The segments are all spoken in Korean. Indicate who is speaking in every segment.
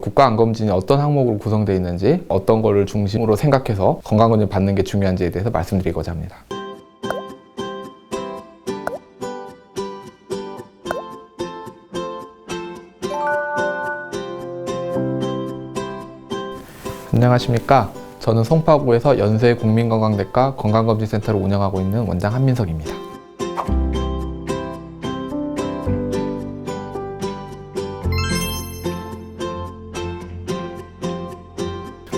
Speaker 1: 국가암검진이 어떤 항목으로 구성되어 있는지, 어떤 거를 중심으로 생각해서 건강검진 받는 게 중요한지에 대해서 말씀드리고자 합니다. 안녕하십니까. 저는 송파구에서 연세국민건강대과 건강검진센터를 운영하고 있는 원장 한민석입니다.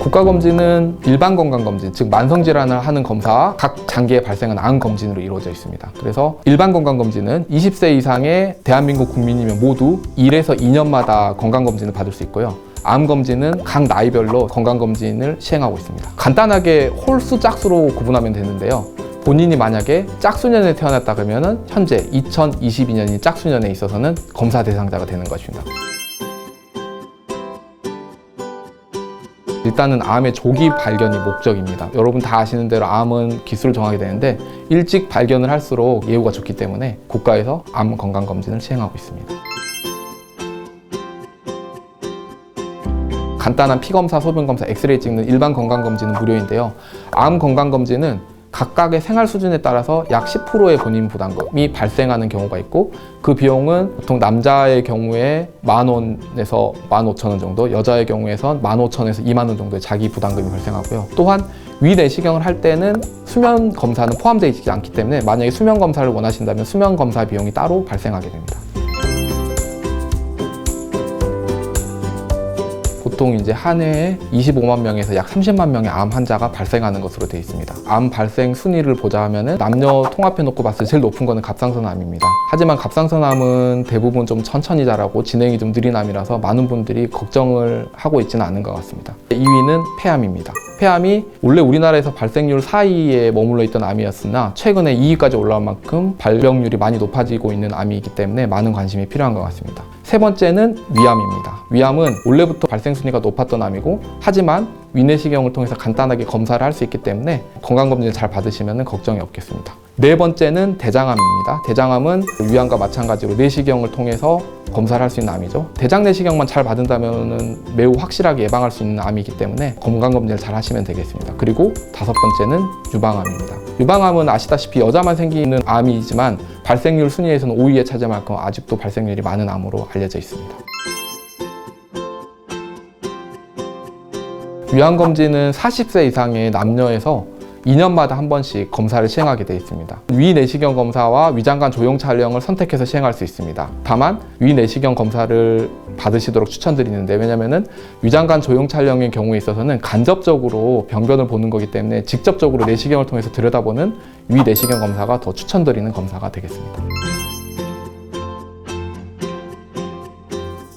Speaker 1: 국가검진은 일반 건강검진, 즉 만성질환을 하는 검사와 각 장기에 발생하는 암 검진으로 이루어져 있습니다. 그래서 일반 건강검진은 20세 이상의 대한민국 국민이면 모두 1에서 2년마다 건강검진을 받을 수 있고요. 암 검진은 각 나이별로 건강검진을 시행하고 있습니다. 간단하게 홀수, 짝수로 구분하면 되는데요. 본인이 만약에 짝수년에 태어났다 그러면 현재 2022년이 짝수년에 있어서는 검사 대상자가 되는 것입니다. 일단은 암의 조기 발견이 목적입니다. 여러분 다 아시는 대로 암은 기수를 정하게 되는데 일찍 발견을 할수록 예후가 좋기 때문에 국가에서 암 건강검진을 시행하고 있습니다. 간단한 피검사, 소변검사, 엑스레이 찍는 일반 건강검진은 무료인데요. 암 건강검진은 각각의 생활 수준에 따라서 약 10%의 본인 부담금이 발생하는 경우가 있고, 그 비용은 보통 남자의 경우에 10,000원에서 15,000원 정도, 여자의 경우에선 15,000원에서 20,000원 정도의 자기 부담금이 발생하고요. 또한 위내시경을 할 때는 수면 검사는 포함되어 있지 않기 때문에 만약에 수면 검사를 원하신다면 수면 검사 비용이 따로 발생하게 됩니다. 보통 이제 한 해에 25만 명에서 약 30만 명의 암 환자가 발생하는 것으로 되어 있습니다. 암 발생 순위를 보자 하면은 남녀 통합해 놓고 봤을 때 제일 높은 거는 갑상선 암입니다. 하지만 갑상선 암은 대부분 좀 천천히 자라고 진행이 좀 느린 암이라서 많은 분들이 걱정을 하고 있지는 않은 것 같습니다. 2위는 폐암입니다. 폐암이 원래 우리나라에서 발생률 4위에 머물러 있던 암이었으나 최근에 2위까지 올라온 만큼 발병률이 많이 높아지고 있는 암이기 때문에 많은 관심이 필요한 것 같습니다. 세 번째는 위암입니다. 위암은 원래부터 발생 순위가 높았던 암이고, 하지만 위내시경을 통해서 간단하게 검사를 할 수 있기 때문에 건강검진을 잘 받으시면 걱정이 없겠습니다. 네 번째는 대장암입니다. 대장암은 위암과 마찬가지로 내시경을 통해서 검사를 할 수 있는 암이죠. 대장 내시경만 잘 받는다면 매우 확실하게 예방할 수 있는 암이기 때문에 건강검진을 잘 하시면 되겠습니다. 그리고 다섯 번째는 유방암입니다. 유방암은 아시다시피 여자만 생기는 암이지만 발생률 순위에서는 5위에 차지할 만큼 아직도 발생률이 많은 암으로 알려져 있습니다. 위암검진은 40세 이상의 남녀에서 2년마다 한 번씩 검사를 시행하게 되어 있습니다. 위내시경 검사와 위장관 조형 촬영을 선택해서 시행할 수 있습니다. 다만 위내시경 검사를 받으시도록 추천드리는데, 왜냐면은 위장관 조형 촬영의 경우에 있어서는 간접적으로 병변을 보는 거기 때문에 직접적으로 내시경을 통해서 들여다보는 위내시경 검사가 더 추천드리는 검사가 되겠습니다.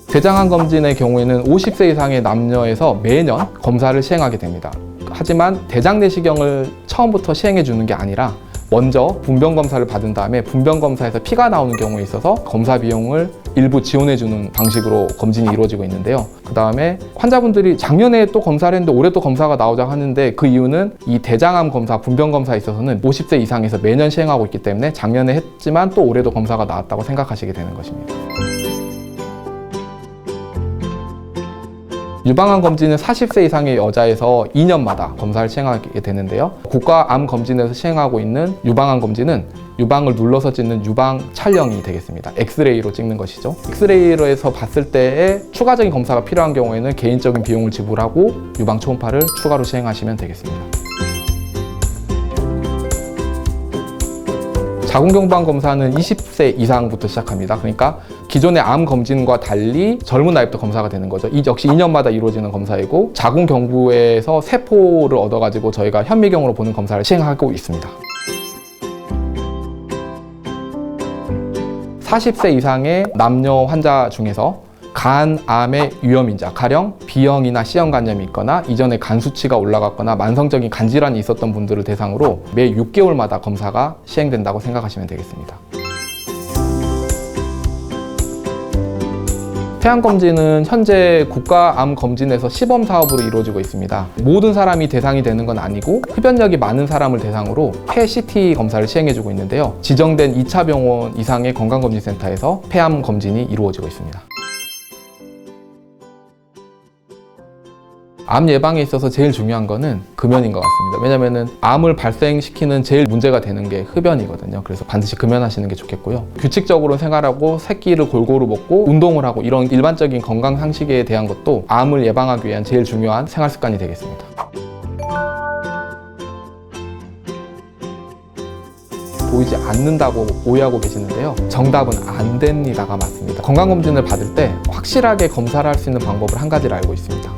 Speaker 1: 대장암 검진의 경우에는 50세 이상의 남녀에서 매년 검사를 시행하게 됩니다. 하지만 대장 내시경을 처음부터 시행해 주는 게 아니라 먼저 분변 검사를 받은 다음에 분변 검사에서 피가 나오는 경우에 있어서 검사 비용을 일부 지원해 주는 방식으로 검진이 이루어지고 있는데요. 그 다음에 환자분들이 작년에 또 검사를 했는데 올해 또 검사가 나오자 하는데, 그 이유는 이 대장암 검사, 분변 검사에 있어서는 50세 이상에서 매년 시행하고 있기 때문에 작년에 했지만 또 올해도 검사가 나왔다고 생각하시게 되는 것입니다. 유방암 검진은 40세 이상의 여자에서 2년마다 검사를 시행하게 되는데요. 국가암 검진에서 시행하고 있는 유방암 검진은 유방을 눌러서 찍는 유방 촬영이 되겠습니다. 엑스레이로 찍는 것이죠. 엑스레이로 해서 봤을 때에 추가적인 검사가 필요한 경우에는 개인적인 비용을 지불하고 유방 초음파를 추가로 시행하시면 되겠습니다. 자궁경부암 검사는 20세 이상부터 시작합니다. 그러니까 기존의 암 검진과 달리 젊은 나이부터 검사가 되는 거죠. 이 역시 2년마다 이루어지는 검사이고, 자궁경부에서 세포를 얻어가지고 저희가 현미경으로 보는 검사를 시행하고 있습니다. 40세 이상의 남녀 환자 중에서 간암의 위험인자, 가령 B형이나 C형 간염이 있거나 이전에 간 수치가 올라갔거나 만성적인 간 질환이 있었던 분들을 대상으로 매 6개월마다 검사가 시행된다고 생각하시면 되겠습니다. 폐암 검진은 현재 국가암 검진에서 시범 사업으로 이루어지고 있습니다. 모든 사람이 대상이 되는 건 아니고 흡연력이 많은 사람을 대상으로 폐 CT 검사를 시행해주고 있는데요. 지정된 2차 병원 이상의 건강검진센터에서 폐암 검진이 이루어지고 있습니다. 암 예방에 있어서 제일 중요한 거는 금연인 것 같습니다. 왜냐면은 암을 발생시키는 제일 문제가 되는 게 흡연이거든요. 그래서 반드시 금연하시는 게 좋겠고요. 규칙적으로 생활하고 새끼를 골고루 먹고 운동을 하고 이런 일반적인 건강 상식에 대한 것도 암을 예방하기 위한 제일 중요한 생활 습관이 되겠습니다. 보이지 않는다고 오해하고 계시는데요. 정답은 안 됩니다가 맞습니다. 건강검진을 받을 때 확실하게 검사를 할 수 있는 방법을 한 가지를 알고 있습니다.